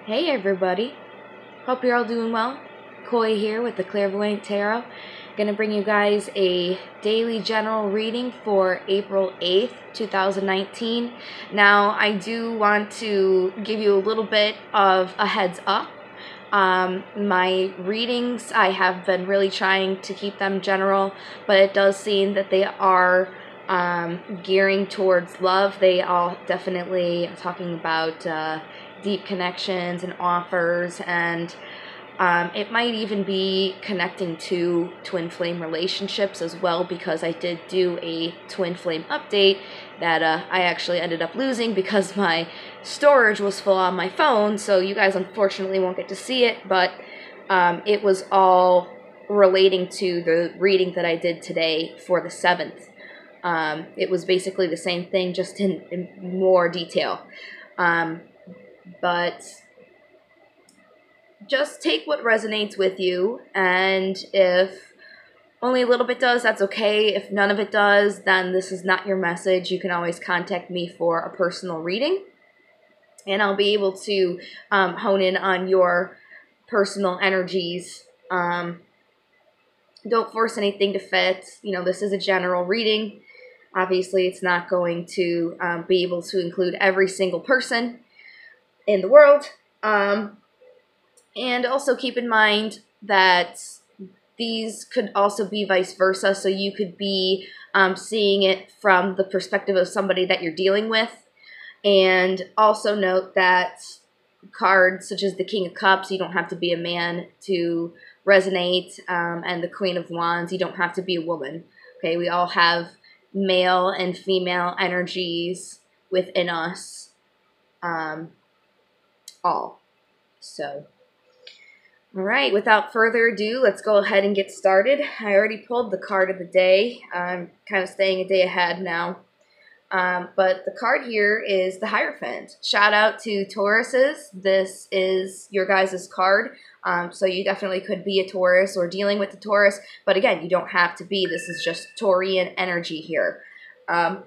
Hey everybody, hope you're all doing well. Koi here with the Clairvoyant Tarot. Gonna bring you guys a daily general reading for April 8th, 2019. Now, I do want to give you a little bit of a heads up. My readings, I have been really trying to keep them general, but it does seem that they are gearing towards love. They all definitely are talking about deep connections and offers, and it might even be connecting to twin flame relationships as well, because I did do a twin flame update that I actually ended up losing because my storage was full on my phone, so you guys unfortunately won't get to see it, but it was all relating to the reading that I did today for the 7th. It was basically the same thing, just in more detail. But just take what resonates with you, and if only a little bit does, that's okay. If none of it does, then this is not your message. You can always contact me for a personal reading, and I'll be able to hone in on your personal energies. Don't force anything to fit. You know, this is a general reading. Obviously, it's not going to be able to include every single person in the world. And also keep in mind that these could also be vice versa, so you could be seeing it from the perspective of somebody that you're dealing with. And also note that cards such as the King of Cups, you don't have to be a man to resonate, and the Queen of Wands, you don't have to be a woman. Okay, we all have male and female energies within us, all. So, all right, without further ado, let's go ahead and get started. I already pulled the card of the day. I'm kind of staying a day ahead now. But the card here is the Hierophant. Shout out to Tauruses. This is your guys' card. So you definitely could be a Taurus or dealing with the Taurus. But again, you don't have to be. This is just Taurian energy here. The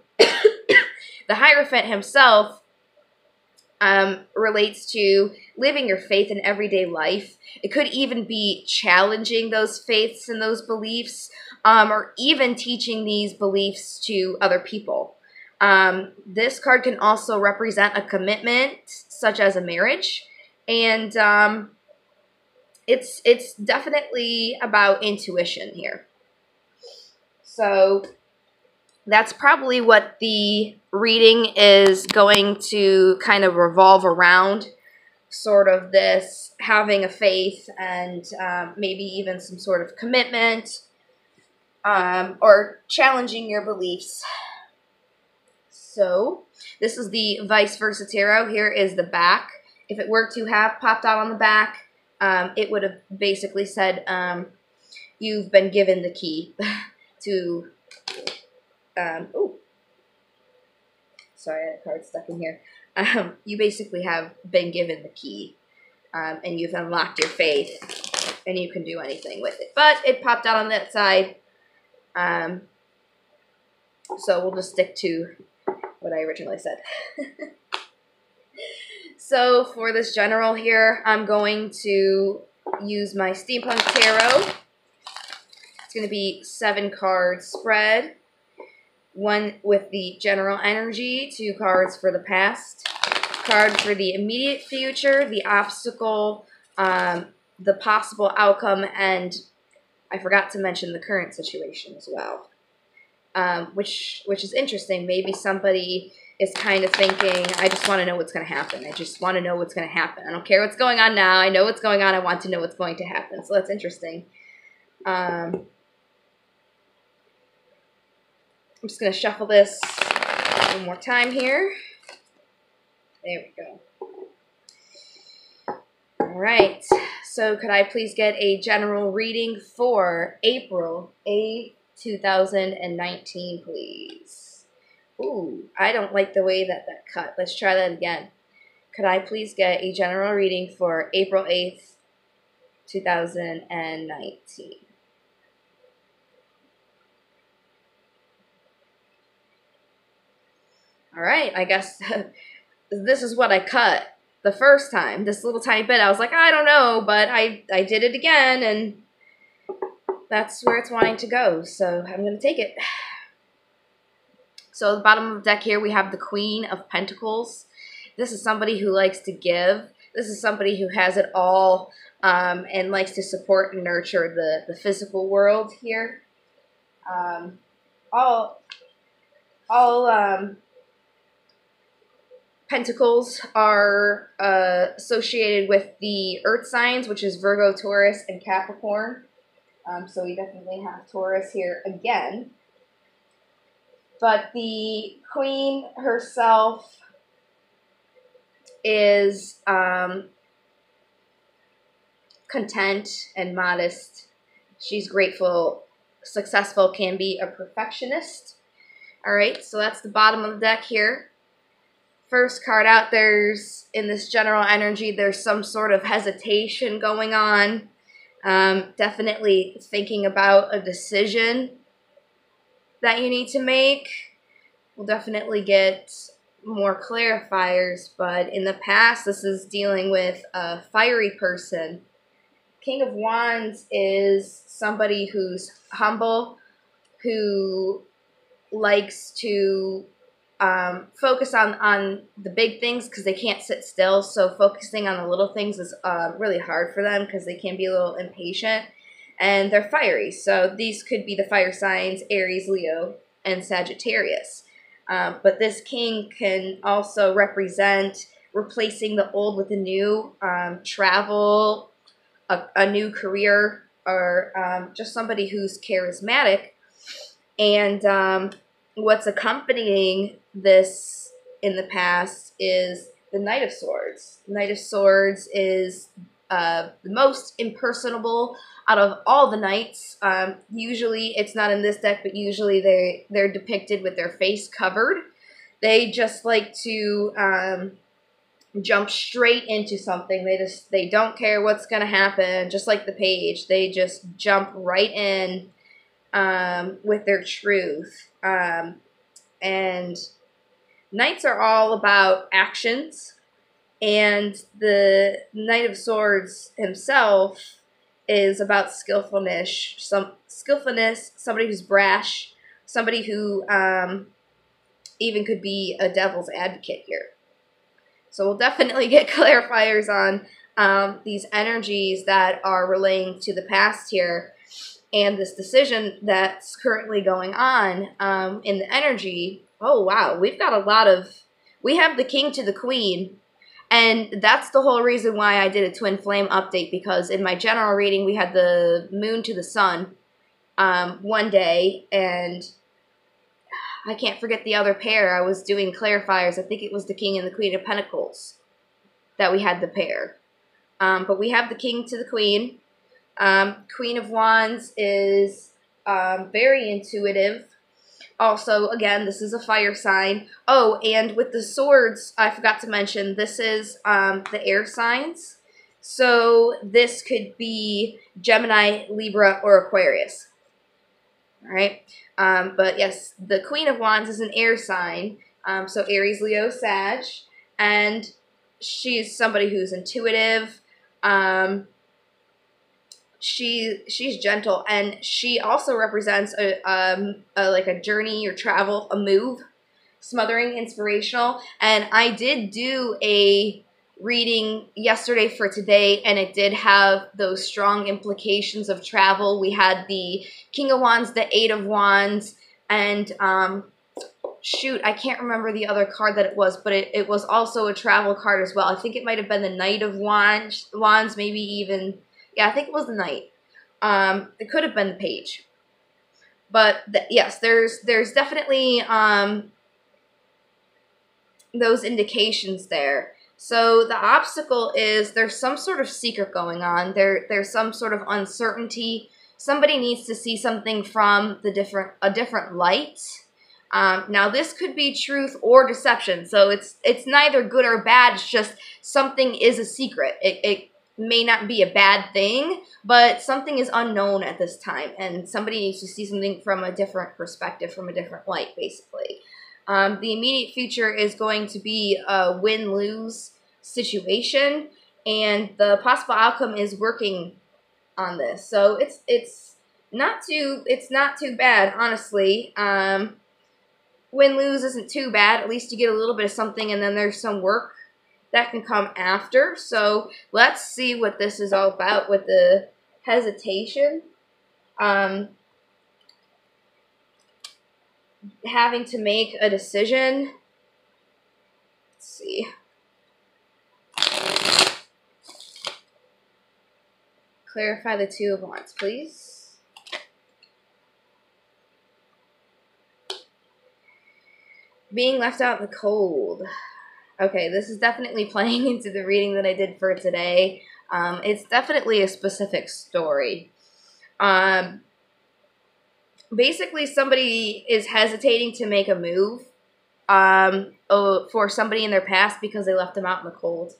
Hierophant himself relates to living your faith in everyday life. It could even be challenging those faiths and those beliefs, or even teaching these beliefs to other people. This card can also represent a commitment, such as a marriage, and it's definitely about intuition here. So that's probably what the reading is going to kind of revolve around, sort of this having a faith and maybe even some sort of commitment, or challenging your beliefs. So this is the vice versa tarot. Here is the back. If it were to have popped out on the back, it would have basically said, you've been given the key to... oh, sorry, I had a card stuck in here. You basically have been given the key, and you've unlocked your faith, and you can do anything with it. But it popped out on that side, so we'll just stick to what I originally said. So for this general here, I'm going to use my Steampunk Tarot. It's going to be 7 card spread. 1 with the general energy, 2 cards for the past, card for the immediate future, the obstacle, the possible outcome, and I forgot to mention the current situation as well, which is interesting. Maybe somebody is kind of thinking, I just want to know what's going to happen. I just want to know what's going to happen. I don't care what's going on now. I know what's going on. I want to know what's going to happen. So that's interesting. I'm just going to shuffle this one more time here. There we go. All right. So could I please get a general reading for April 8th, 2019, please? Ooh, I don't like the way that cut. Let's try that again. Could I please get a general reading for April 8th, 2019? All right, I guess this is what I cut. the first time. This little tiny bit, I was like, I don't know, but I did it again, and that's where it's wanting to go, so I'm going to take it. So at the bottom of the deck here, we have the Queen of Pentacles. This is somebody who likes to give. This is somebody who has it all and likes to support and nurture the physical world here. All Pentacles are associated with the Earth signs, which is Virgo, Taurus, and Capricorn. So we definitely have Taurus here again. But the Queen herself is content and modest. She's grateful, successful, can be a perfectionist. All right, so that's the bottom of the deck here. First card out, in this general energy, there's some sort of hesitation going on. Definitely thinking about a decision that you need to make. We'll definitely get more clarifiers, but in the past, this is dealing with a fiery person. King of Wands is somebody who's humble, who likes to focus on the big things because they can't sit still. So focusing on the little things is really hard for them because they can be a little impatient. And they're fiery. So these could be the fire signs, Aries, Leo, and Sagittarius. But this king can also represent replacing the old with the new, travel, a new career, or just somebody who's charismatic. And what's accompanying this in the past is the Knight of Swords. The Knight of Swords is the most impersonable out of all the knights. Usually, it's not in this deck, but usually they're depicted with their face covered. They just like to jump straight into something. They don't care what's gonna happen. Just like the Page, they just jump right in with their truth. And knights are all about actions, and the Knight of Swords himself is about skillfulness, somebody who's brash, somebody who even could be a devil's advocate here. So we'll definitely get clarifiers on these energies that are relating to the past here, and this decision that's currently going on in the energy. Oh, wow. We have the King to the Queen. And that's the whole reason why I did a Twin Flame update, because in my general reading, we had the Moon to the Sun one day, and I can't forget the other pair. I was doing clarifiers. I think it was the King and the Queen of Pentacles that we had the pair. But we have the King to the Queen. Queen of Wands is very intuitive. Also, again, this is a fire sign. Oh, and with the swords, I forgot to mention, this is the air signs. So this could be Gemini, Libra, or Aquarius. All right. But yes, the Queen of Wands is an air sign. So Aries, Leo, Sag. And she's somebody who's intuitive. She's gentle, and she also represents like a journey or travel, a move, smothering, inspirational. And I did do a reading yesterday for today, and it did have those strong implications of travel. We had the King of Wands, the Eight of Wands, and shoot, I can't remember the other card that it was, but it was also a travel card as well. I think it might have been the Knight of Wands, maybe even... Yeah, I think it was the Knight. It could have been the Page. But yes, there's definitely those indications there. So the obstacle is there's some sort of secret going on. There's some sort of uncertainty. Somebody needs to see something from a different light. Now this could be truth or deception. So it's neither good or bad. It's just something is a secret. It may not be a bad thing, but something is unknown at this time, and somebody needs to see something from a different perspective, from a different light, basically. The immediate future is going to be a win-lose. situation, and the possible outcome is working on this. So it's not too bad, honestly. Win-lose isn't too bad. At least you get a little bit of something, and then there's some work that can come after. So let's see what this is all about with the hesitation. Having to make a decision. Let's see. Clarify the Two of Wands, please. Being left out in the cold. Okay, this is definitely playing into the reading that I did for today. It's definitely a specific story. Basically, somebody is hesitating to make a move for somebody in their past because they left them out in the cold.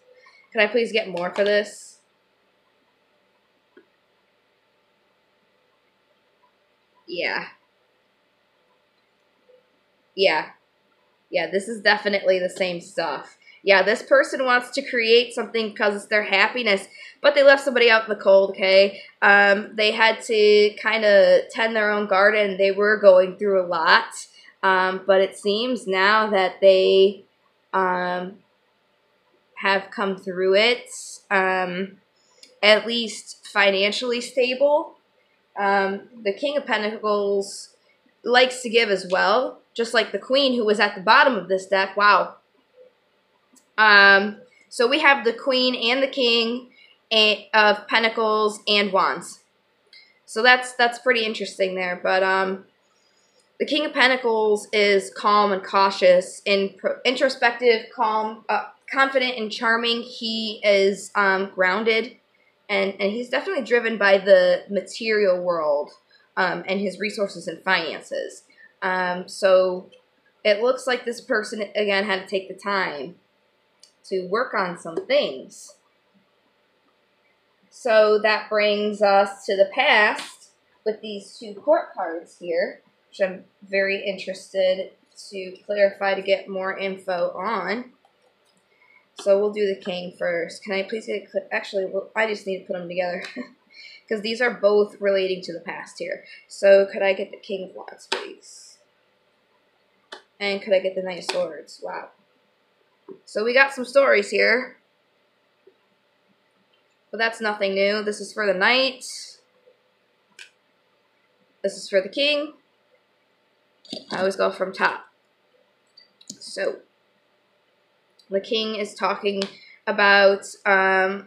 Can I please get more for this? Yeah. Yeah. Yeah, this is definitely the same stuff. Yeah, this person wants to create something because it's their happiness, but they left somebody out in the cold, okay? They had to kind of tend their own garden. They were going through a lot, but it seems now that they have come through it, at least financially stable. The King of Pentacles likes to give as well, just like the Queen who was at the bottom of this deck. Wow. So we have the Queen and the King of Pentacles and Wands. So that's pretty interesting there. But the King of Pentacles is calm and cautious and introspective, calm, confident and charming. He is grounded, and he's definitely driven by the material world and his resources and finances. So it looks like this person, again, had to take the time to work on some things. So that brings us to the past with these two court cards here, which I'm very interested to clarify to get more info on. So we'll do the King first. Can I please get a clip? Actually, I just need to put them together because these are both relating to the past here. So could I get the King of Wands, please? And could I get the Knight of Swords? Wow. So we got some stories here. But that's nothing new. This is for the Knight. This is for the King. I always go from top. So the King is talking about having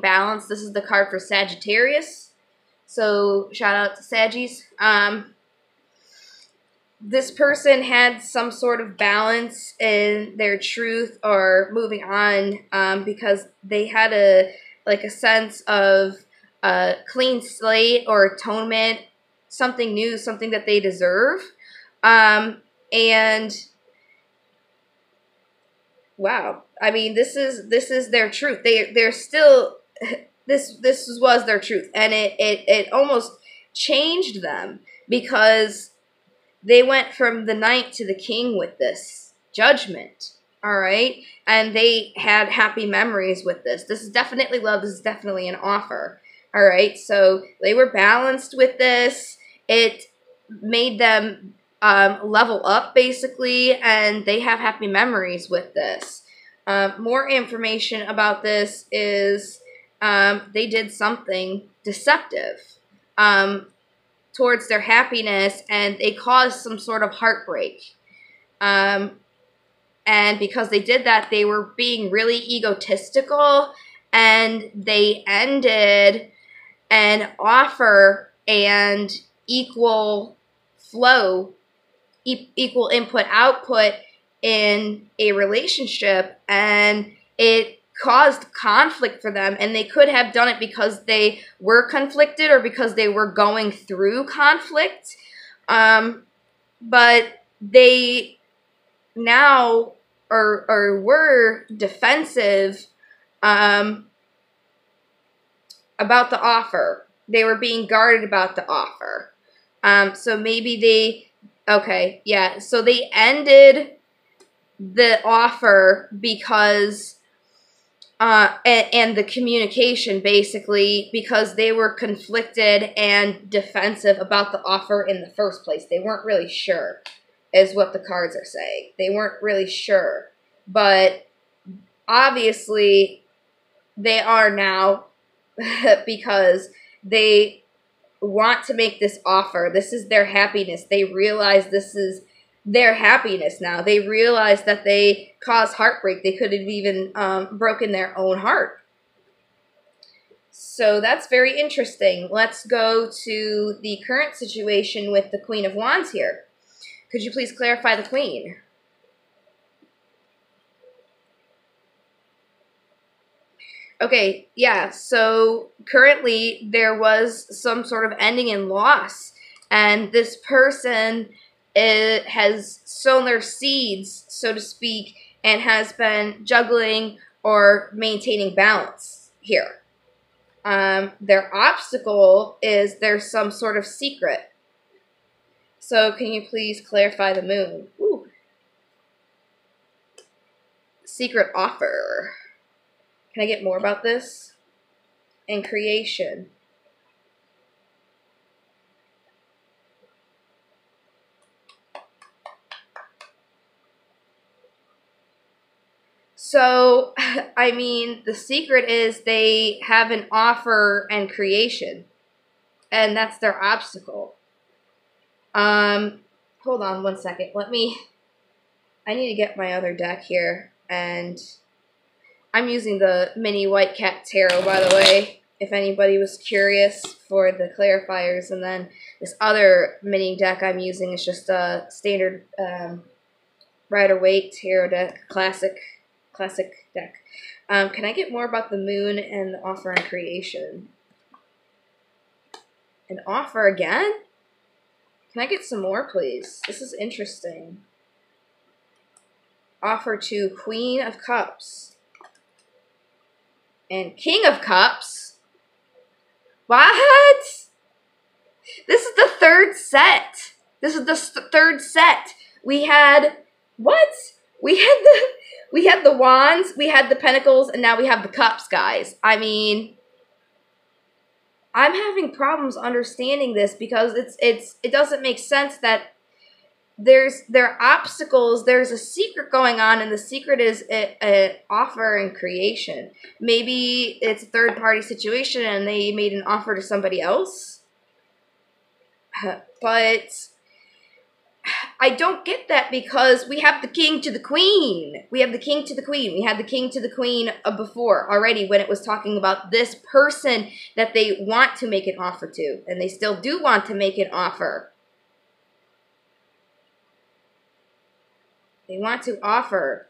balance. This is the card for Sagittarius. So shout out to Saggies. This person had some sort of balance in their truth or moving on because they had a sense of clean slate or atonement, something new, something that they deserve. And wow, I mean, this is their truth. They're still this was their truth, and it almost changed them because they went from the Knight to the King with this judgment, all right? And they had happy memories with this. This is definitely love. This is definitely an offer, all right? So they were balanced with this. It made them level up, basically, and they have happy memories with this. More information about this is they did something deceptive towards their happiness, and they caused some sort of heartbreak. And because they did that, they were being really egotistical, and they ended an offer and equal flow, equal input-output in a relationship, and it caused conflict for them, and they could have done it because they were conflicted or because they were going through conflict, but they now were defensive about the offer. They were being guarded about the offer. So maybe they, okay, yeah, so they ended the offer because and the communication, basically, because they were conflicted and defensive about the offer in the first place. They weren't really sure, is what the cards are saying. They weren't really sure, but obviously they are now because they want to make this offer. This is their happiness. They realize this is their happiness now. They realize that they caused heartbreak. They could have even broken their own heart. So that's very interesting. Let's go to the current situation with the Queen of Wands here. Could you please clarify the Queen? Okay, yeah, so currently there was some sort of ending in loss, and this person has sown their seeds, so to speak, and has been juggling or maintaining balance here. Their obstacle is there's some sort of secret. So can you please clarify the moon? Ooh. Secret offer. Can I get more about this? And creation. So, I mean, the secret is they have an offer and creation. And that's their obstacle. Hold on one second. I need to get my other deck here. And I'm using the mini White Cat Tarot, by the way, if anybody was curious, for the clarifiers. And then this other mini deck I'm using is just a standard Rider-Waite Tarot deck, classic deck. Can I get more about the moon and the offer and creation? An offer again? Can I get some more, please? This is interesting. Offer to Queen of Cups. And King of Cups? What? This is the third set. This is the third set. We had, what? We had the Wands, we had the Pentacles, and now we have the Cups, guys. I mean, I'm having problems understanding this because it doesn't make sense that there are obstacles, there's a secret going on, and the secret is an offer and creation. Maybe it's a third-party situation and they made an offer to somebody else. But I don't get that because we have the King to the Queen. We have the King to the Queen. We had the King to the Queen before already when it was talking about this person that they want to make an offer to. And they still do want to make an offer. They want to offer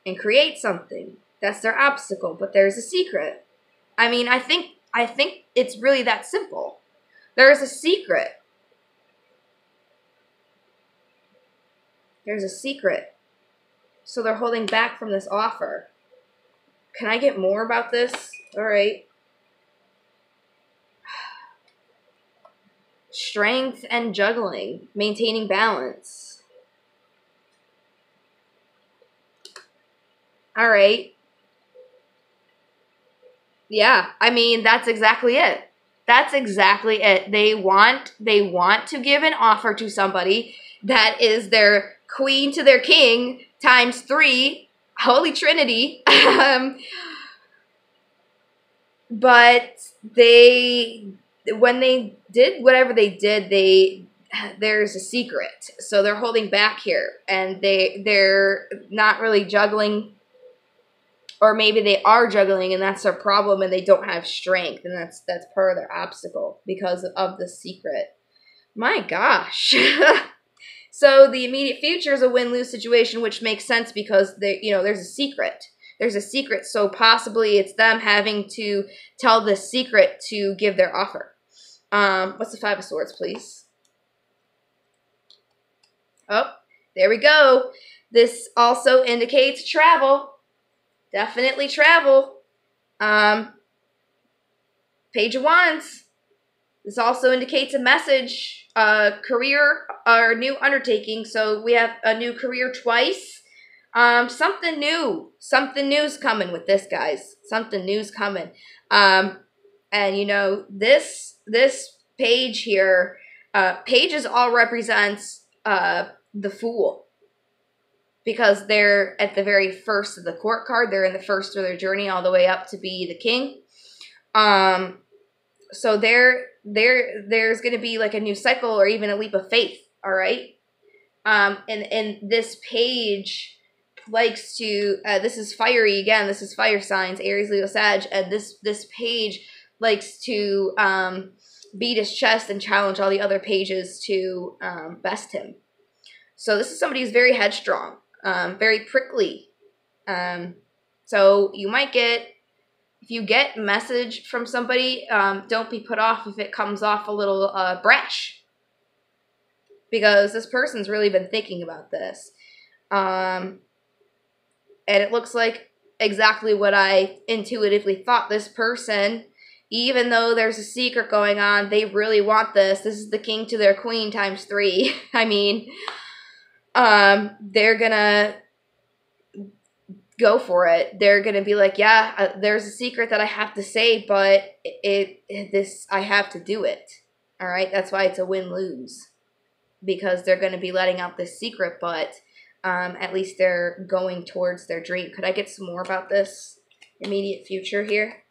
and create something. That's their obstacle, but there's a secret. I mean, I think it's really that simple. There's a secret. There's a secret. So they're holding back from this offer. Can I get more about this? All right. Strength and juggling, maintaining balance. All right. Yeah, I mean, that's exactly it. That's exactly it. They want to give an offer to somebody that is their queen to their king times 3, Holy Trinity. But when they did whatever they did, there's a secret. So they're holding back here, and they're not really juggling. Or maybe they are juggling and that's their problem and they don't have strength. And that's part of their obstacle because of the secret. My gosh. So the immediate future is a win-lose situation, which makes sense because there's a secret. There's a secret. So possibly it's them having to tell the secret to give their offer. What's the 5 of Swords, please? Oh, there we go. This also indicates travel. Definitely travel. Page of Wands. This also indicates a message career or new undertaking. So we have a new career twice. Something new's coming with this, guys. Something new's coming. And you know, this page here, pages all represents the Fool, because they're at the very first of the court card. They're in the first of their journey all the way up to be the king. So there's going to be like a new cycle or even a leap of faith. All right. And this page likes to, this is fiery again. This is fire signs, Aries, Leo, Sag. And this page likes to, beat his chest and challenge all the other pages to, best him. So this is somebody who's very headstrong, very prickly. So you might get, if you get a message from somebody, don't be put off if it comes off a little brash, because this person's really been thinking about this. And it looks like exactly what I intuitively thought. This person, even though there's a secret going on, they really want this. This is the king to their queen times 3. I mean, they're gonna go for it. They're gonna be like, yeah, there's a secret that I have to say, but I have to do it. All right, that's why it's a win-lose, because they're gonna be letting out this secret, but at least they're going towards their dream. Could I get some more about this immediate future here?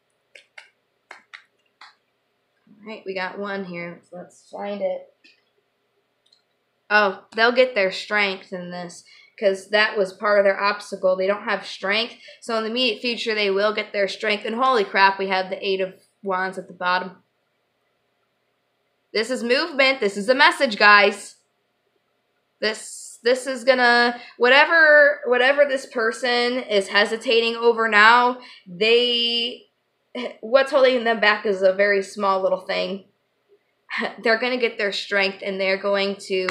All right, we got one here. Let's find it. Oh, they'll get their strength in this, because that was part of their obstacle. They don't have strength. So in the immediate future, they will get their strength. And holy crap, we have the 8 of Wands at the bottom. This is movement. This is a message, guys. This is gonna, whatever this person is hesitating over now, what's holding them back is a very small little thing. They're going to get their strength, and they're going to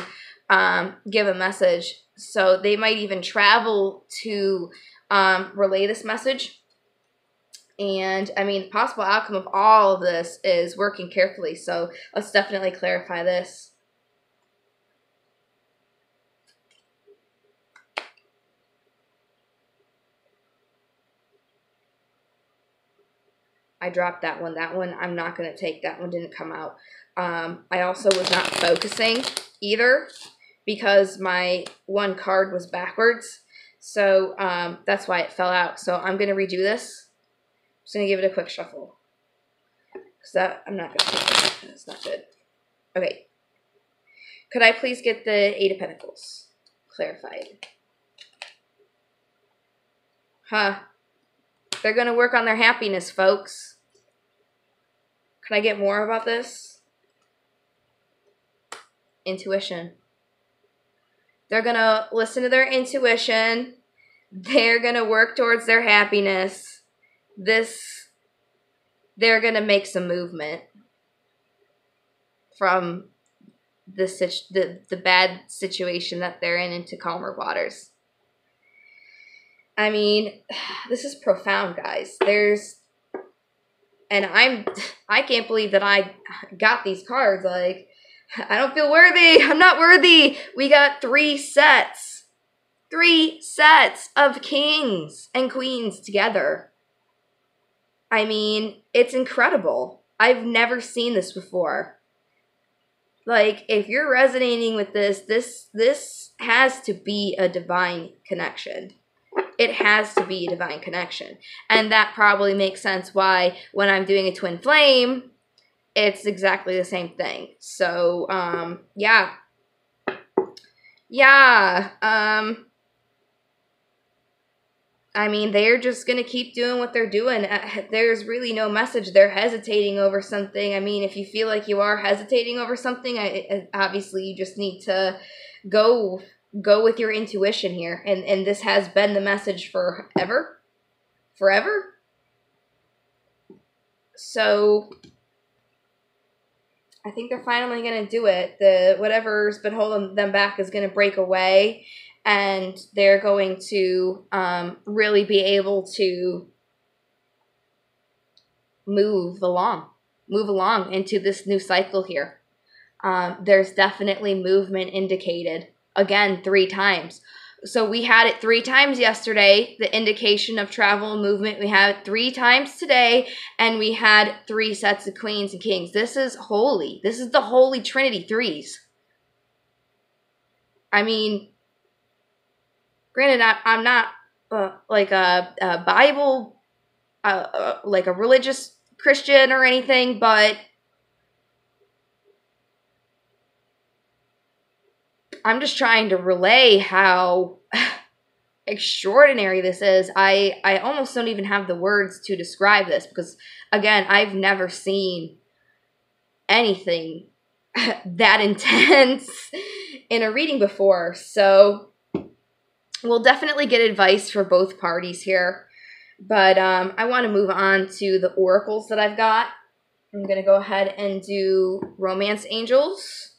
give a message. So they might even travel to relay this message. And, I mean, the possible outcome of all of this is working carefully. So let's definitely clarify this. I dropped that one. That one I'm not going to take. That one didn't come out. I also was not focusing either, because my one card was backwards. So that's why it fell out. So I'm going to redo this. I'm just going to give it a quick shuffle, because I'm not going to take that. That's not good. Okay. Could I please get the 8 of Pentacles clarified? Huh. They're going to work on their happiness, folks. Can I get more about this? Intuition. They're going to listen to their intuition. They're going to work towards their happiness. They're going to make some movement from the bad situation that they're in into calmer waters. I mean, this is profound, guys. And I can't believe that I got these cards. Like, I don't feel worthy. I'm not worthy. We got 3 sets. 3 sets of kings and queens together. I mean, it's incredible. I've never seen this before. Like, if you're resonating with this has to be a divine connection. It has to be a divine connection. And that probably makes sense why when I'm doing a twin flame, it's exactly the same thing. So, yeah. Yeah. I mean, they're just going to keep doing what they're doing. There's really no message. They're hesitating over something. I mean, if you feel like you are hesitating over something, obviously you just need to go with your intuition here. And this has been the message forever. Forever. So I think they're finally going to do it. Whatever's been holding them back is going to break away, and they're going to really be able to move along into this new cycle here. There's definitely movement indicated. Again, 3 times. So we had it 3 times yesterday, the indication of travel and movement. We have it 3 times today, and we had 3 sets of queens and kings. This is holy. This is the Holy Trinity, 3s. I mean, granted, I'm not like a Bible, like a religious Christian or anything, but I'm just trying to relay how extraordinary this is. I almost don't even have the words to describe this because, again, I've never seen anything that intense in a reading before. So we'll definitely get advice for both parties here. But I want to move on to the oracles that I've got. I'm going to go ahead and do Romance Angels.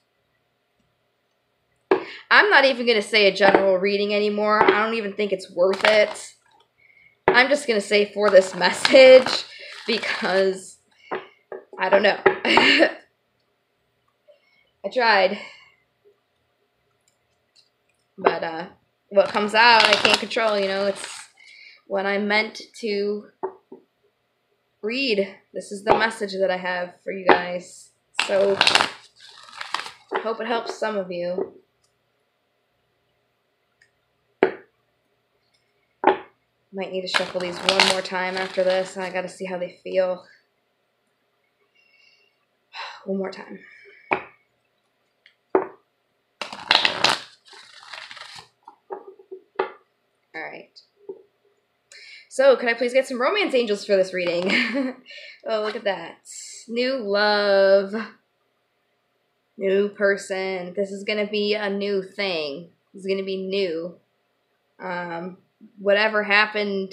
I'm not even going to say a general reading anymore. I don't even think it's worth it. I'm just going to say for this message because I don't know. I tried. But what comes out, I can't control, you know. It's what I'm meant to read. This is the message that I have for you guys. So I hope it helps some of you. Might need to shuffle these one more time after this. I gotta see how they feel. One more time. Alright. So, could I please get some romance angels for this reading? Oh, look at that. New love. New person. This is gonna be a new thing. This is gonna be new. Whatever happened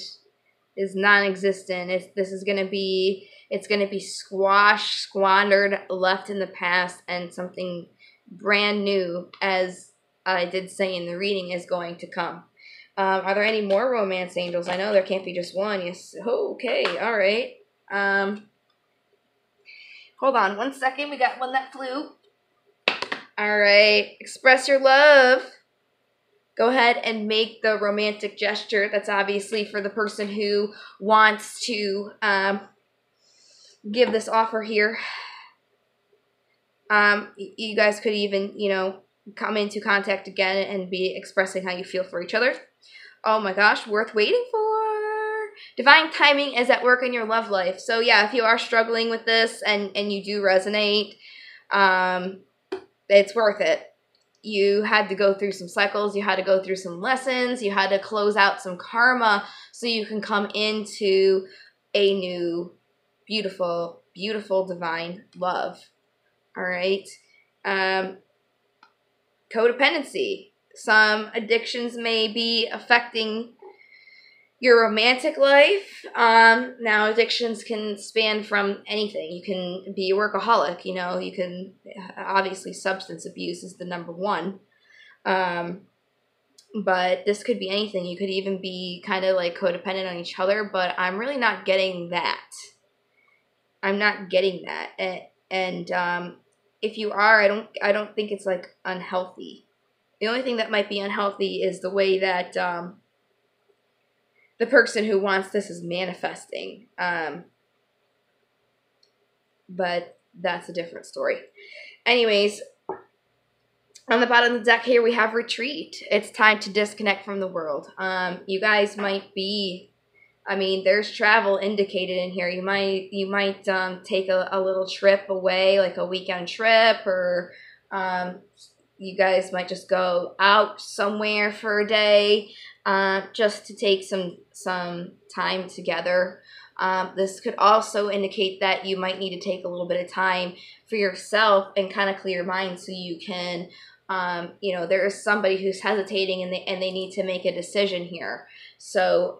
is non-existent. This is gonna be, it's gonna be squashed, squandered, left in the past, and something brand new, as I did say in the reading, is going to come. Are there any more romance angels? I know there can't be just one. Yes. Oh, okay. All right. Hold on one second. We got one that flew. All right. Express your love. Go ahead and make the romantic gesture. That's obviously for the person who wants to give this offer here. You guys could even, you know, come into contact again and be expressing how you feel for each other. Oh my gosh, worth waiting for. Divine timing is at work in your love life. So yeah, if you are struggling with this and you do resonate, it's worth it. You had to go through some cycles. You had to go through some lessons. You had to close out some karma so you can come into a new, beautiful, beautiful divine love. All right. Codependency. Some addictions may be affecting your romantic life. Now, addictions can span from anything. You can be a workaholic, you know. You can, obviously, substance abuse is the number one. But this could be anything. You could even be kind of like codependent on each other, but I'm really not getting that. I'm not getting that. And if you are, I don't think it's like unhealthy. The only thing that might be unhealthy is the way that the person who wants this is manifesting. But that's a different story. Anyways, on the bottom of the deck here, we have retreat. It's time to disconnect from the world. You guys might be, I mean, there's travel indicated in here. You might take a little trip away, like a weekend trip, or you guys might just go out somewhere for a day, just to take some time together. This could also indicate that you might need to take a little bit of time for yourself and kind of clear your mind so you can, you know, there is somebody who's hesitating and they need to make a decision here. So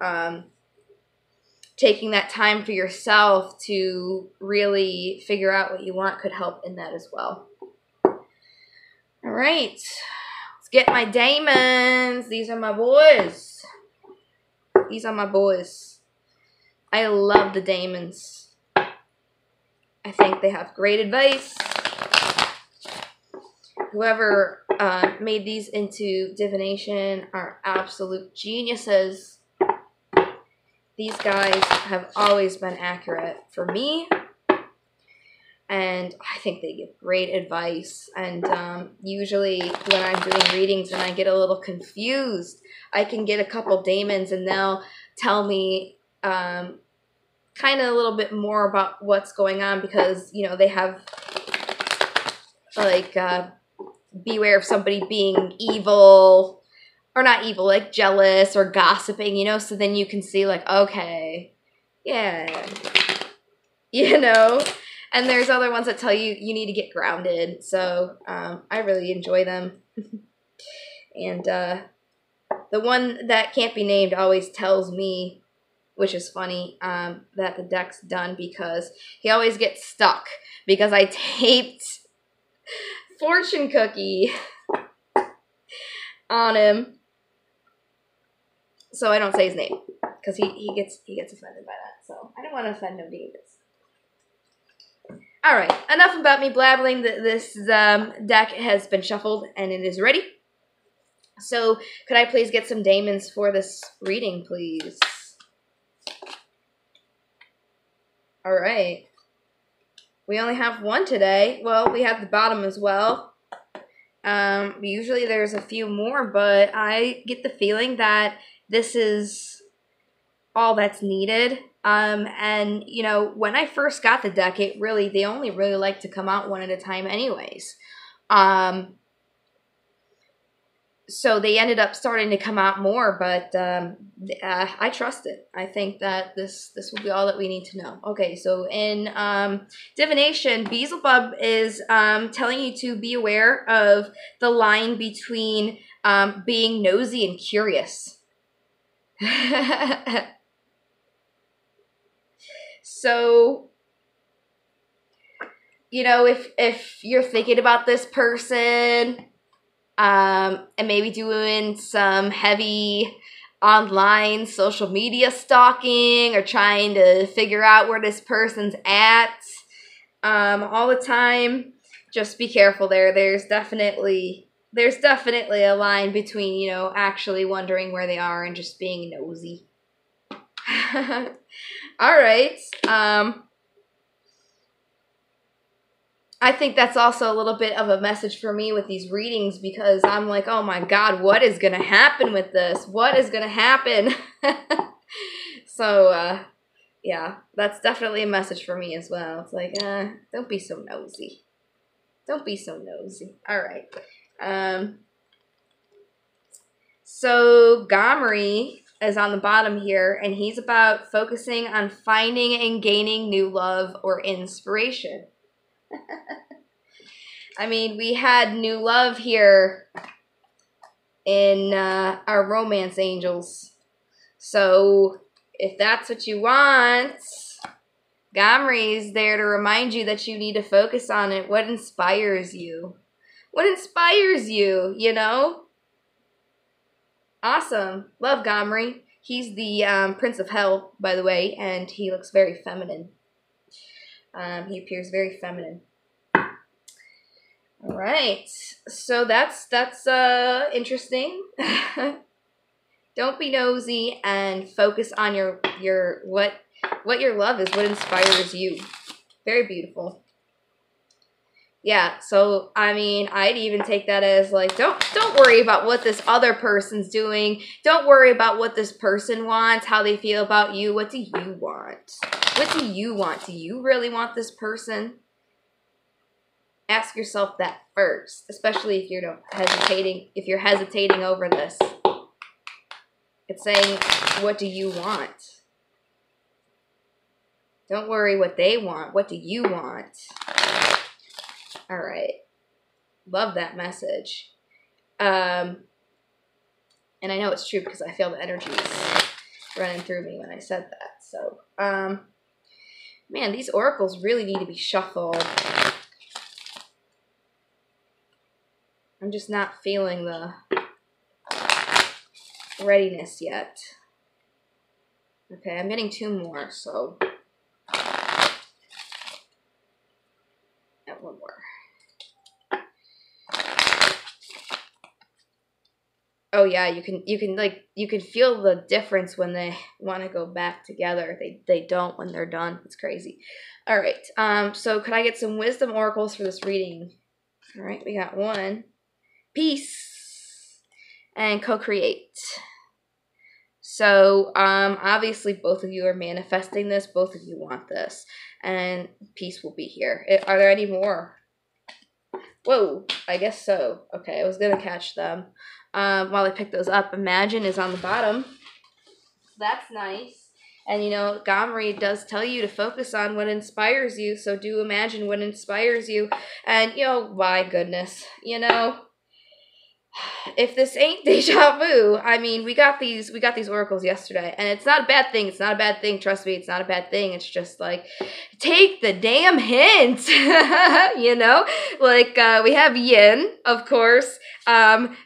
taking that time for yourself to really figure out what you want could help in that as well. All right, let's get my diamonds. These are my boys. These are my boys. I love the diamonds. I think they have great advice. whoever made these into divination are absolute geniuses. These guys have always been accurate for me, and I think they give great advice. And usually when I'm doing readings and I get a little confused, I can get a couple daemons and they'll tell me kind of a little bit more about what's going on, because, you know, they have, like, beware of somebody being evil, or not evil, like jealous or gossiping, you know, so then you can see, like, okay, yeah, you know. And there's other ones that tell you you need to get grounded. So I really enjoy them. And the one that can't be named always tells me, which is funny, that the deck's done, because he always gets stuck because I taped fortune cookie on him. So I don't say his name, because he gets offended by that. So I don't want to offend no Davids. Alright, enough about me blabbling. This deck has been shuffled and it is ready. So, could I please get some daemons for this reading, please? Alright. We only have one today. Well, we have the bottom as well. Usually there's a few more, but I get the feeling that this is all that's needed. And, you know, when I first got the deck, they only really like to come out one at a time anyways. So they ended up starting to come out more, but I trust it. I think that this will be all that we need to know. Okay, so in divination, Beelzebub is telling you to be aware of the line between being nosy and curious. So, you know, if you're thinking about this person, and maybe doing some heavy online social media stalking, or trying to figure out where this person's at all the time, just be careful there. There's definitely a line between, you know, actually wondering where they are and just being nosy. All right. I think that's also a little bit of a message for me with these readings, because I'm like, oh my God, what is going to happen with this? What is going to happen? So, yeah, that's definitely a message for me as well. It's like, don't be so nosy. Don't be so nosy. All right. So Gomri is on the bottom here, and he's about focusing on finding and gaining new love or inspiration. I mean, we had new love here in our romance angels. So if that's what you want, Gomri's there to remind you that you need to focus on it. What inspires you? What inspires you, you know? Awesome. Love Gomri. He's the Prince of Hell, by the way, and he looks very feminine. He appears very feminine. All right. So that's interesting. Don't be nosy and focus on your what your love is, what inspires you. Very beautiful. Yeah, so I mean, I'd even take that as like, don't worry about what this other person's doing. Don't worry about what this person wants, how they feel about you. What do you want? What do you want? Do you really want this person? Ask yourself that first, especially if you're hesitating over this. It's saying, what do you want? Don't worry what they want. What do you want? All right. Love that message. And I know it's true because I feel the energies running through me when I said that. So, man, these oracles really need to be shuffled. I'm just not feeling the readiness yet. Okay, I'm getting 2 more, so one more. yeah, you can feel the difference when they want to go back together. They don't when they're done. It's crazy. All right. So could I get some wisdom oracles for this reading? All right, we got one. Peace and co-create. So obviously both of you are manifesting this. Both of you want this, and peace will be here. Are there any more? Whoa, I guess so. Okay, I was gonna catch them while I pick those up. Imagine is on the bottom. That's nice. And you know, Gomri does tell you to focus on what inspires you. So do imagine what inspires you. And you know, my goodness, you know, if this ain't deja vu, I mean, we got these oracles yesterday, and it's not a bad thing. It's not a bad thing. Trust me, it's not a bad thing. It's just like, take the damn hint, you know? Like, we have Yin, of course,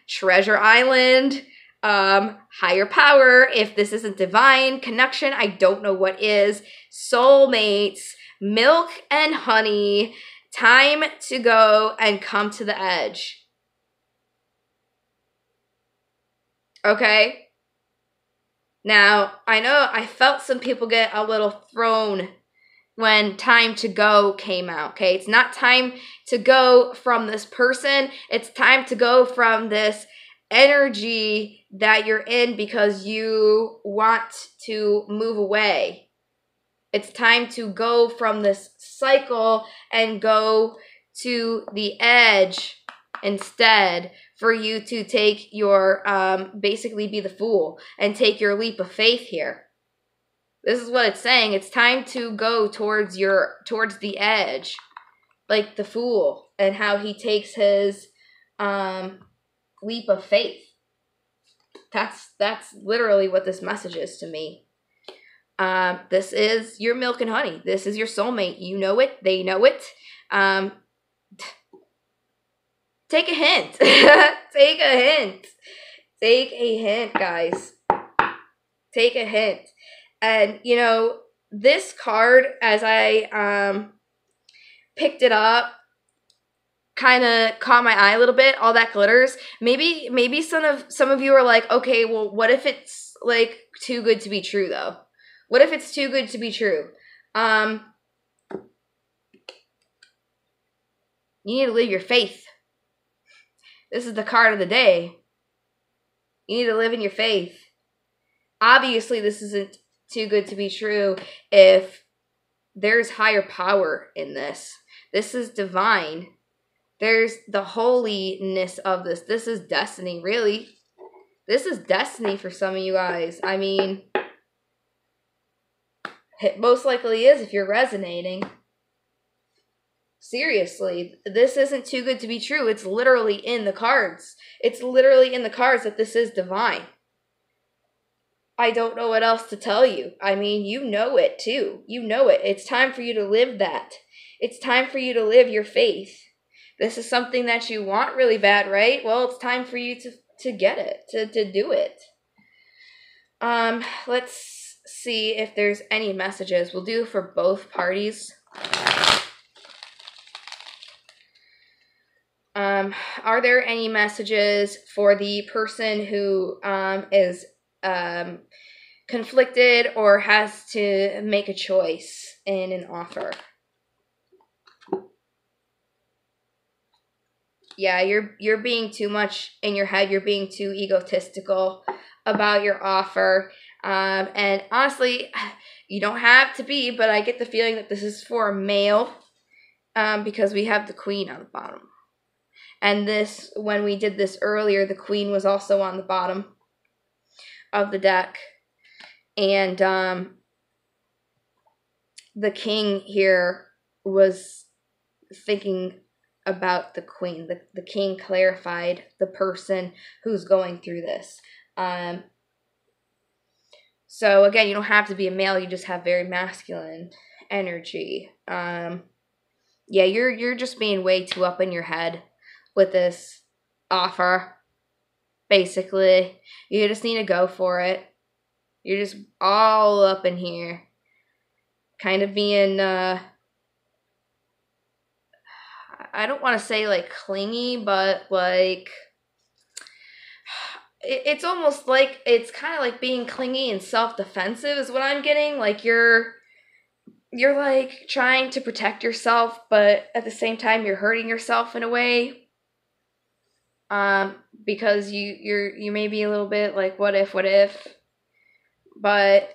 Treasure Island, higher power. If this isn't divine connection, I don't know what is. Soulmates, milk and honey, time to go and come to the edge. Okay. Now, I know I felt some people get a little thrown when time to go came out. Okay. It's not time to go from this person. It's time to go from this energy that you're in because you want to move away. It's time to go from this cycle and go to the edge instead, for you to take your, basically be the fool and take your leap of faith here. This is what it's saying. It's time to go towards the edge, like the fool, and how he takes his, leap of faith. That's literally what this message is to me. This is your milk and honey. This is your soulmate. You know it. They know it. Take a hint. Take a hint. Take a hint, guys. Take a hint. And, you know, this card, as I picked it up, kind of caught my eye a little bit. All that glitters. Maybe some of you are like, okay, well, what if it's, like, too good to be true, though? What if it's too good to be true? You need to live your faith. This is the card of the day. You need to live in your faith. Obviously, this isn't too good to be true if there's higher power in this. This is divine. There's the holiness of this. This is destiny, really. This is destiny for some of you guys. I mean, it most likely is if you're resonating. Seriously, this isn't too good to be true. It's literally in the cards. It's literally in the cards that this is divine. I don't know what else to tell you. I mean, you know it too. You know it. It's time for you to live that. It's time for you to live your faith. This is something that you want really bad, right? Well, it's time for you to get it, to do it. Let's see if there's any messages. We'll do for both parties. Are there any messages for the person who is conflicted or has to make a choice in an offer? Yeah, you're being too much in your head. You're being too egotistical about your offer. And honestly, you don't have to be, but I get the feeling that this is for a male because we have the queen on the bottom. And this, when we did this earlier, the queen was also on the bottom of the deck. And the king here was thinking about the queen. The king clarified the person who's going through this. So again, you don't have to be a male. You just have very masculine energy. Yeah, you're just being way too up in your head with this offer. Basically, you just need to go for it. You're just all up in here, kind of being I don't want to say like clingy, but like it's almost like, it's kind of like being clingy and self-defensive is what I'm getting. Like you're like trying to protect yourself, but at the same time you're hurting yourself in a way. Because you may be a little bit like, what if, but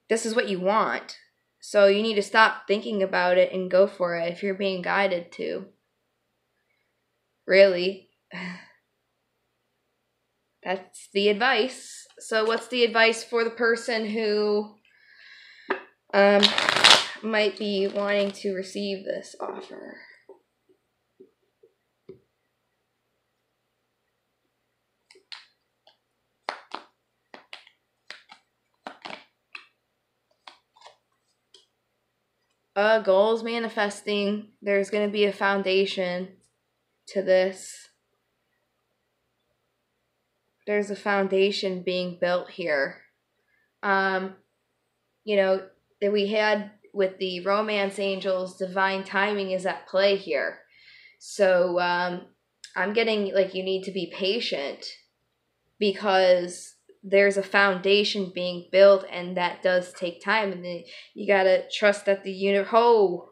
this is what you want. So you need to stop thinking about it and go for it if you're being guided to. Really. That's the advice. So what's the advice for the person who might be wanting to receive this offer? Goals manifesting. There's going to be a foundation to this. There's a foundation being built here. You know, that we had with the romance angels, divine timing is at play here. So I'm getting like you need to be patient because there's a foundation being built, and that does take time. And then you gotta trust that the universe.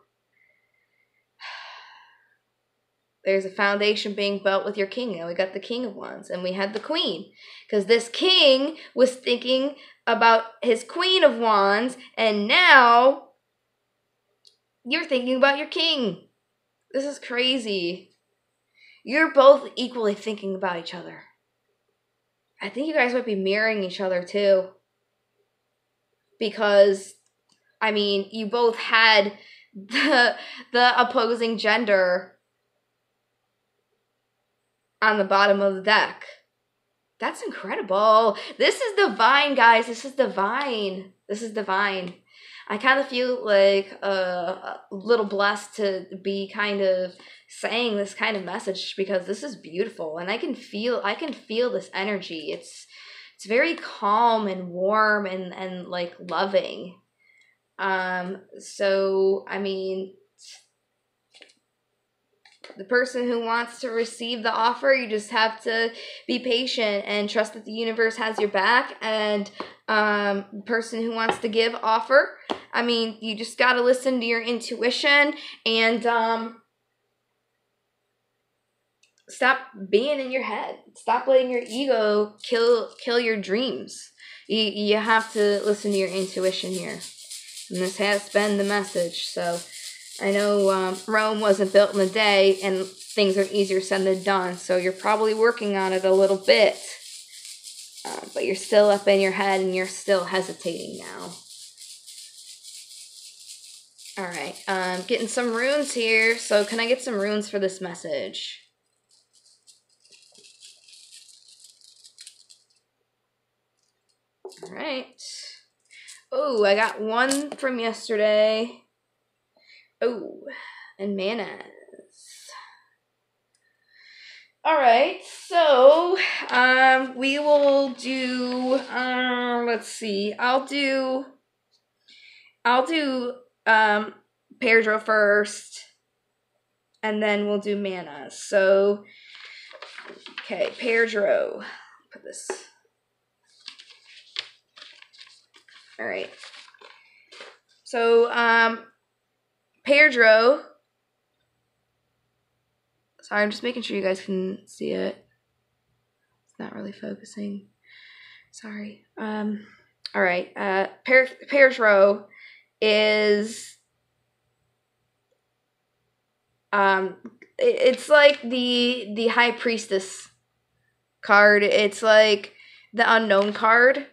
There's a foundation being built with your king. Now we got the King of Wands, and we had the Queen, because this king was thinking about his Queen of Wands, and now you're thinking about your king. This is crazy. You're both equally thinking about each other. I think you guys might be mirroring each other too. Because, I mean, you both had the opposing gender on the bottom of the deck. That's incredible. This is divine, guys. This is divine. This is divine. I kind of feel like a little blessed to be kind of saying this kind of message, because this is beautiful, and I can feel this energy. It's very calm and warm and like loving. So I mean, the person who wants to receive the offer, you just have to be patient and trust that the universe has your back. And the person who wants to give offer, I mean, you just got to listen to your intuition and stop being in your head. Stop letting your ego kill your dreams. You have to listen to your intuition here. And this has been the message. So I know Rome wasn't built in a day, and things are easier said than done. So you're probably working on it a little bit. But you're still up in your head, and you're still hesitating now. Alright, getting some runes here. So can I get some runes for this message? Alright. Oh, I got one from yesterday. Oh, and manas. Alright, so we will do let's see. I'll do Pedro first, and then we'll do manas. So okay, Pedro. Put this. Alright. So Pedro. Sorry, I'm just making sure you guys can see it. It's not really focusing. Sorry. Alright. Pedro is it's like the High Priestess card. It's like the unknown card.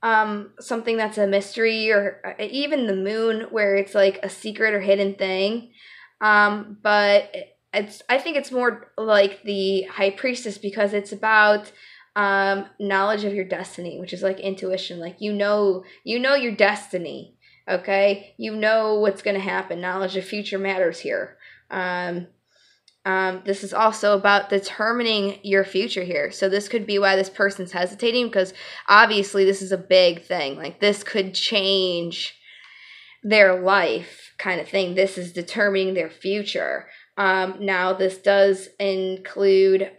Something that's a mystery, or even the moon, where it's like a secret or hidden thing. But I think it's more like the High Priestess, because it's about knowledge of your destiny, which is like intuition. Like you know your destiny. Okay, you know what's gonna happen. Knowledge of future matters here. This is also about determining your future here. So this could be why this person's hesitating, because obviously this is a big thing. Like this could change their life kind of thing. This is determining their future. Now, this does include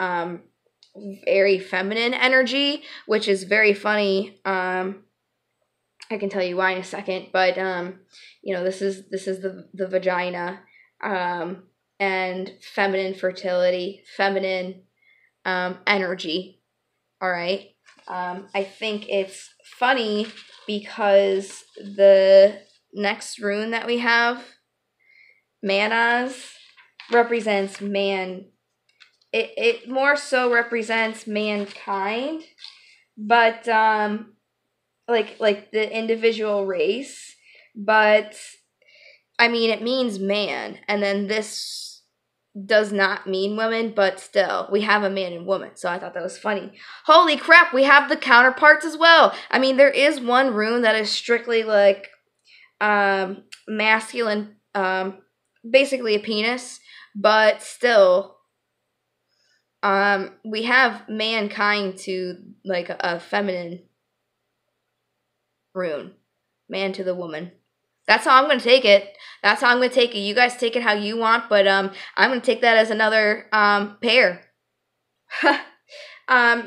very feminine energy, which is very funny. I can tell you why in a second, but you know, this is the vagina, and feminine fertility, feminine energy. All right. I think it's funny because the next rune that we have, Manas, represents man. It more so represents mankind, but like the individual race, but I mean, it means man, and then this does not mean women, but still, we have a man and woman, so I thought that was funny. Holy crap, we have the counterparts as well. I mean, there is one rune that is strictly like masculine, basically a penis, but still, we have mankind to like a feminine rune, man to the woman. That's how I'm going to take it. That's how I'm going to take it. You guys take it how you want, but I'm going to take that as another pair.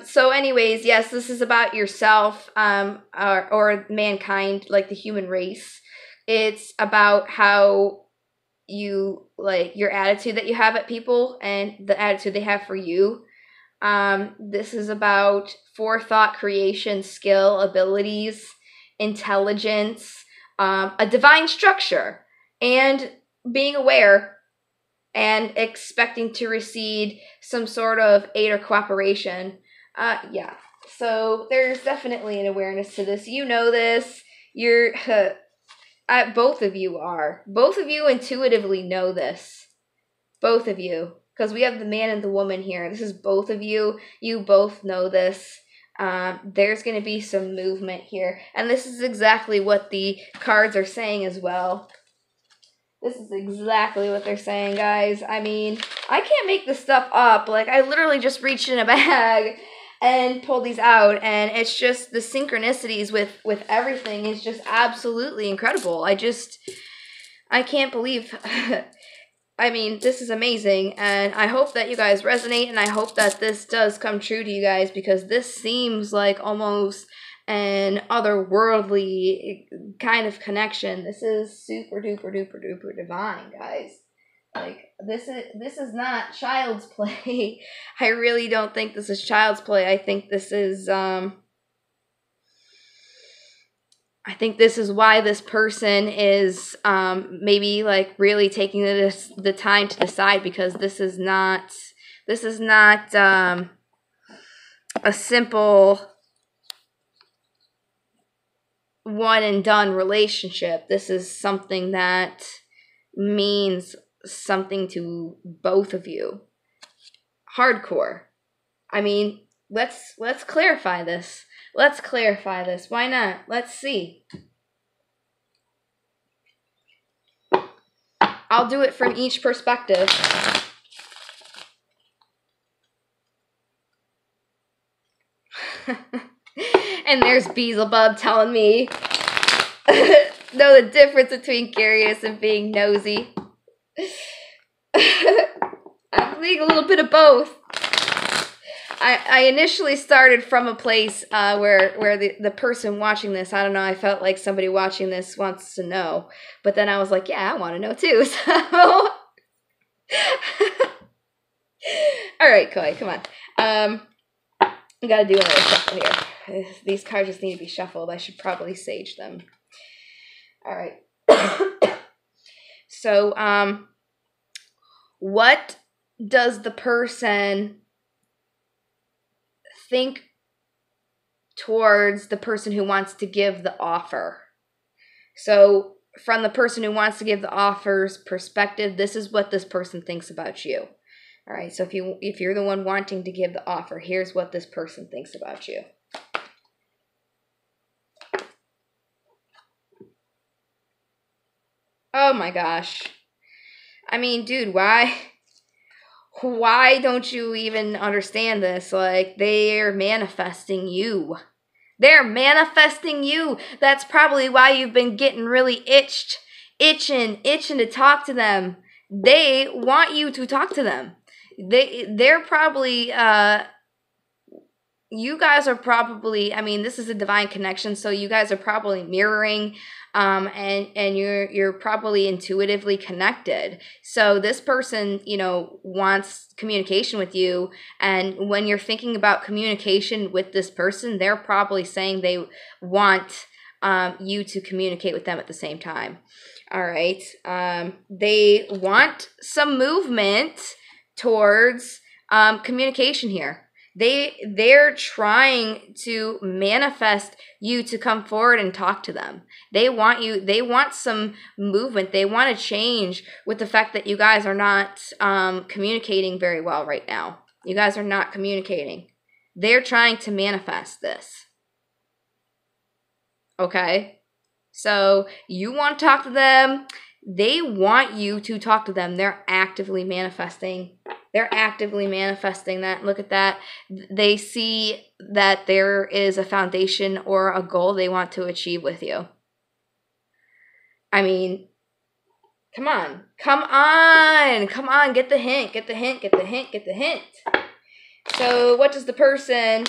So anyways, yes, this is about yourself, or mankind, like the human race. It's about how you, like, your attitude that you have at people and the attitude they have for you. This is about forethought, creation, skill, abilities, intelligence, a divine structure, and being aware and expecting to receive some sort of aid or cooperation. Yeah. So there's definitely an awareness to this. You know this. You're, both of you are. Both of you intuitively know this. Both of you. Because we have the man and the woman here. This is both of you. You both know this. There's going to be some movement here. And this is exactly what the cards are saying as well. This is exactly what they're saying, guys. I mean, I can't make this stuff up. Like, I literally just reached in a bag and pulled these out. And it's just the synchronicities with everything is just absolutely incredible. I can't believe... I mean, this is amazing, and I hope that you guys resonate, and I hope that this does come true to you guys, because this seems like almost an otherworldly kind of connection. This is super duper duper duper divine, guys. Like, this is not child's play. I really don't think this is child's play. I think this is why this person is maybe like really taking the time to decide, because this is not a simple one and done relationship. This is something that means something to both of you. Hardcore. I mean, let's clarify this. Let's clarify this. Why not? Let's see. I'll do it from each perspective. And there's Beelzebub telling me know the difference between curious and being nosy. I'm being a little bit of both. I initially started from a place where the person watching this, I don't know, I felt like somebody watching this wants to know. But then I was like, yeah, I want to know too. So, all right, Koi, come on. I got to do another shuffle here. These cards just need to be shuffled. I should probably sage them. All right. So, what does the person think towards the person who wants to give the offer? So from the person who wants to give the offer's perspective, this is what this person thinks about you. All right, so if you're the one wanting to give the offer, here's what this person thinks about you. Oh my gosh. I mean, dude, why don't you even understand this? Like, they're manifesting you. They're manifesting you. That's probably why you've been getting really itching to talk to them. they want you to talk to them. They're probably you guys are probably, I mean, this is a divine connection, so you guys are probably mirroring, and you're probably intuitively connected. So this person, you know, wants communication with you, and when you're thinking about communication with this person, they're probably saying they want you to communicate with them at the same time. All right. They want some movement towards communication here. They're trying to manifest you to come forward and talk to them. They want some movement. They want to change with the fact that you guys are not communicating very well right now. You guys are not communicating. They're trying to manifest this. Okay? So you want to talk to them. They want you to talk to them. They're actively manifesting. They're actively manifesting that. Look at that. They see that there is a foundation or a goal they want to achieve with you. I mean, come on. Come on. Come on. Get the hint. Get the hint. Get the hint. Get the hint. So what does the person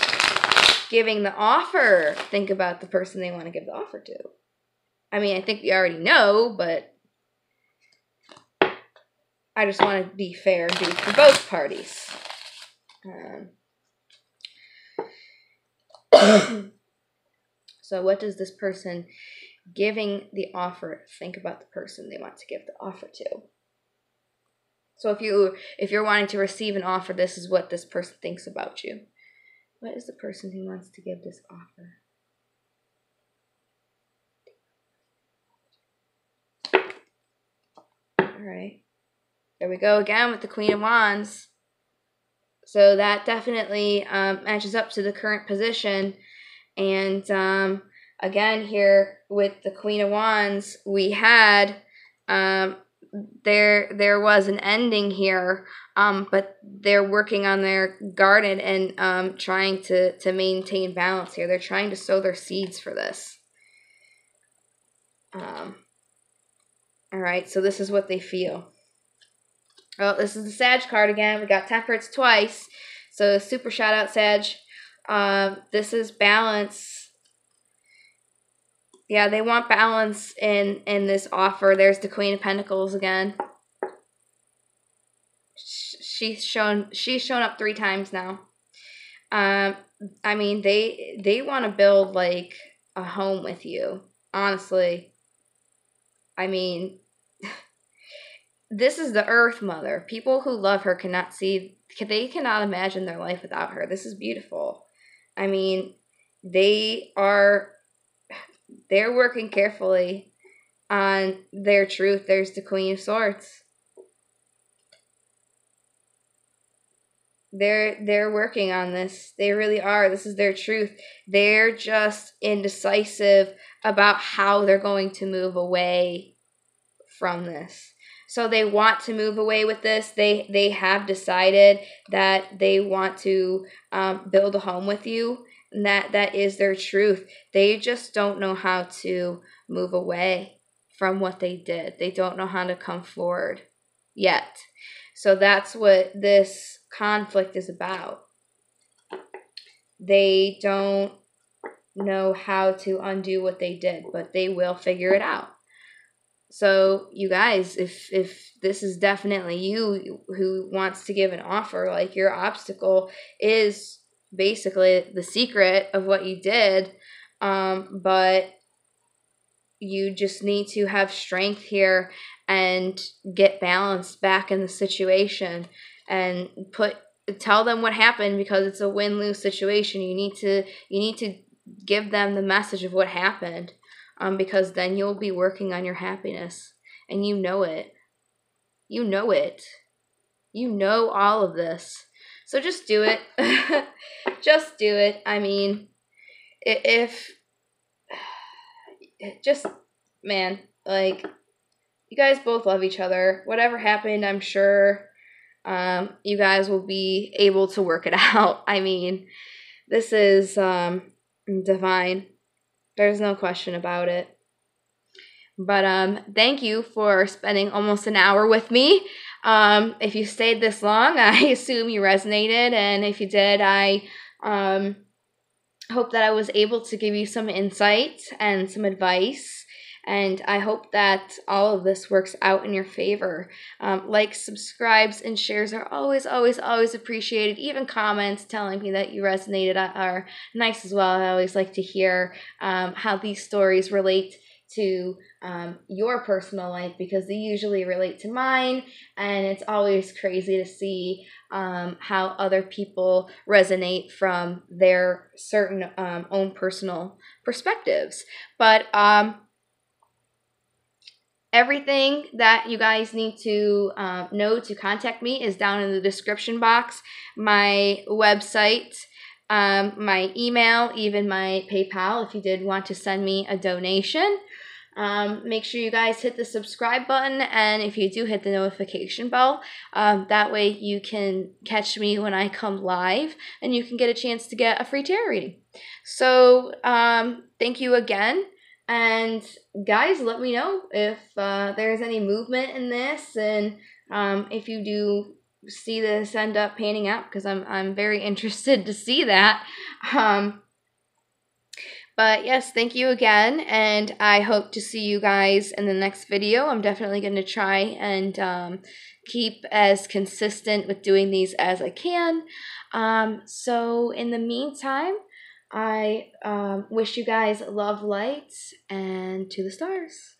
giving the offer think about the person they want to give the offer to? I mean, I think we already know, but I just want to be fair and do it for both parties. So what does this person giving the offer think about the person they want to give the offer to? So if you're wanting to receive an offer, this is what this person thinks about you. What is the person who wants to give this offer? All right. There we go again with the Queen of Wands. So that definitely matches up to the current position. And again, here with the Queen of Wands, we had there was an ending here, but they're working on their garden and trying to maintain balance here. They're trying to sow their seeds for this. All right, so this is what they feel. Oh, this is the Sag card again. We got Temperance twice. So super shout out, Sag. This is balance. Yeah, they want balance in this offer. There's the Queen of Pentacles again. She's shown up 3 times now. I mean, they want to build like a home with you. Honestly. I mean, this is the Earth Mother. People who love her cannot cannot imagine their life without her. This is beautiful. I mean, they're working carefully on their truth. There's the Queen of Swords. They're working on this. They really are. This is their truth. They're just indecisive about how they're going to move away from this. So they want to move away with this. They have decided that they want to build a home with you. And that is their truth. They just don't know how to move away from what they did. They don't know how to come forward yet. So that's what this conflict is about. They don't know how to undo what they did, but they will figure it out. So you guys, if this is definitely you who wants to give an offer, like your obstacle is basically the secret of what you did, but you just need to have strength here and get balance back in the situation and tell them what happened, because it's a win-lose situation. You need to give them the message of what happened, because then you'll be working on your happiness, and you know it. You know it. You know all of this. So just do it. Just do it. I mean, man, like, you guys both love each other. Whatever happened, I'm sure you guys will be able to work it out. I mean, this is divine. There's no question about it. But thank you for spending almost an hour with me. If you stayed this long, I assume you resonated, and if you did, I hope that I was able to give you some insight and some advice, and I hope that all of this works out in your favor. Likes, subscribes, and shares are always, always, always appreciated. Even comments telling me that you resonated are nice as well. I always like to hear how these stories relate to your personal life, because they usually relate to mine, and it's always crazy to see how other people resonate from their certain own personal perspectives. But everything that you guys need to know to contact me is down in the description box. My website, my email, even my PayPal if you did want to send me a donation. Make sure you guys hit the subscribe button, and if you do, hit the notification bell. That way you can catch me when I come live, and you can get a chance to get a free tarot reading. So thank you again, and guys, let me know if there's any movement in this, and if you do see this end up panning out, because I'm very interested to see that. But yes, thank you again, and I hope to see you guys in the next video. I'm definitely going to try and keep as consistent with doing these as I can. So in the meantime, I wish you guys love, light, and to the stars.